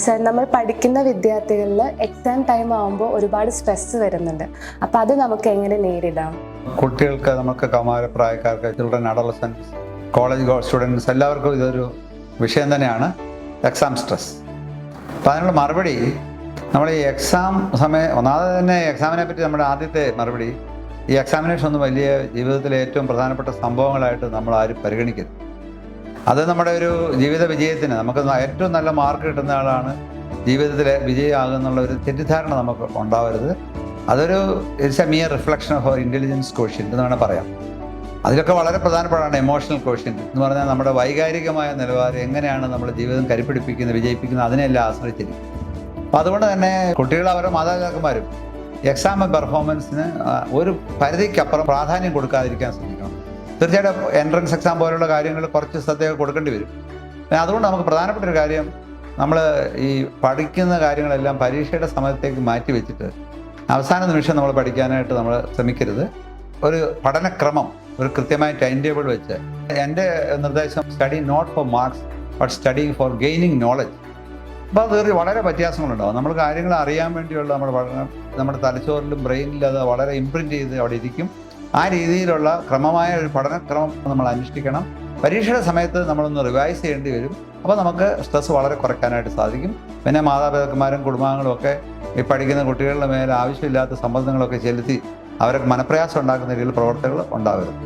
Sir, നമ്മൾ പഠിക്കുന്ന വിദ്യാർത്ഥികളിൽ എക്സാം ടൈം ആകുമ്പോൾ ഒരുപാട് സ്ട്രെസ് വരുന്നുണ്ട്. അപ്പം അത് നമുക്ക് എങ്ങനെ നേരിടാം? കുട്ടികൾക്ക്, നമുക്ക് കൗമാരപ്രായക്കാർക്ക്, ചിൽഡ്രൻ, അഡോളസൻസ്, കോളേജ് സ്റ്റുഡൻസ് എല്ലാവർക്കും ഇതൊരു വിഷയം തന്നെയാണ് എക്സാം സ്ട്രെസ്. അപ്പോൾ അതിനുള്ള മറുപടി, നമ്മൾ ഈ എക്സാം ഒന്നാമത് തന്നെ എക്സാമിനെ പറ്റി നമ്മുടെ ആദ്യത്തെ മറുപടി, ഈ എക്സാമിനേഷൻ ഒന്നും വലിയ ജീവിതത്തിലെ ഏറ്റവും പ്രധാനപ്പെട്ട സംഭവങ്ങളായിട്ട് നമ്മൾ ആരും പരിഗണിക്കരുത്. അത് നമ്മുടെ ഒരു ജീവിത വിജയത്തിന്, നമുക്ക് ഏറ്റവും നല്ല മാർക്ക് കിട്ടുന്ന ആളാണ് ജീവിതത്തിലെ വിജയമാകുന്നുള്ള ഒരു തെറ്റിദ്ധാരണ നമുക്ക് ഉണ്ടാവരുത്. അതൊരു it's a mere reflection of our intelligence quotient എന്ന് വേണം പറയാം. അതിലൊക്കെ വളരെ പ്രധാനപ്പെട്ടതാണ് എമോഷണൽ കോഷ്യൻ്റ് എന്ന് പറഞ്ഞാൽ നമ്മുടെ വൈകാരികമായ നിലവാരം എങ്ങനെയാണ് നമ്മുടെ ജീവിതം കരുപ്പിടിപ്പിക്കുന്നത്, വിജയിപ്പിക്കുന്നത്, അതിനെല്ലാം ആശ്രയിച്ചിരിക്കും. അപ്പോൾ അതുകൊണ്ട് തന്നെ കുട്ടികൾ, അവരുടെ മാതാപിതാക്കന്മാരും എക്സാം പെർഫോമൻസിന് ഒരു പരിധിക്കപ്പുറം പ്രാധാന്യം കൊടുക്കാതിരിക്കാൻ ശ്രമിക്കണം. തീർച്ചയായിട്ടും എൻട്രൻസ് എക്സാം പോലുള്ള കാര്യങ്ങൾ കുറച്ച് ശ്രദ്ധയൊക്കെ കൊടുക്കേണ്ടി വരും. അതുകൊണ്ട് നമുക്ക് പ്രധാനപ്പെട്ട ഒരു കാര്യം, നമ്മൾ ഈ പഠിക്കുന്ന കാര്യങ്ങളെല്ലാം പരീക്ഷയുടെ സമയത്തേക്ക് മാറ്റി വെച്ചിട്ട് അവസാന നിമിഷം നമ്മൾ പഠിക്കാനായിട്ട് നമ്മൾ ശ്രമിക്കരുത്. ഒരു പഠനക്രമം, ഒരു കൃത്യമായ ടൈം ടേബിൾ വെച്ച്, എൻ്റെ നിർദ്ദേശം study not for marks but study for gaining knowledge. അപ്പോൾ അത് വളരെ വ്യത്യാസങ്ങളുണ്ടാകും. നമ്മൾ കാര്യങ്ങൾ അറിയാൻ വേണ്ടിയുള്ള നമ്മുടെ പഠനം നമ്മുടെ തലച്ചോറിലും ബ്രെയിനിലും അത് വളരെ ഇംപ്രിൻറ്റ് ചെയ്ത് അവിടെ ഇരിക്കും. ആ രീതിയിലുള്ള ക്രമമായ ഒരു പഠനക്രമം നമ്മൾ അനുഷ്ഠിക്കണം. പരീക്ഷയുടെ സമയത്ത് നമ്മളൊന്ന് റിവൈസ് ചെയ്യേണ്ടി വരും. അപ്പോൾ നമുക്ക് സ്ട്രെസ് വളരെ കുറയ്ക്കാനായിട്ട് സാധിക്കും. പിന്നെ മാതാപിതാക്കന്മാരും കുടുംബാംഗങ്ങളും ഒക്കെ ഈ പഠിക്കുന്ന കുട്ടികളുടെ മേലെ ആവശ്യമില്ലാത്ത സമ്മർദ്ദങ്ങളൊക്കെ ചെലുത്തി അവർക്ക് മനപ്രയാസം ഉണ്ടാക്കുന്ന രീതിയിൽ പ്രവർത്തനങ്ങൾ ഉണ്ടാവരുത്.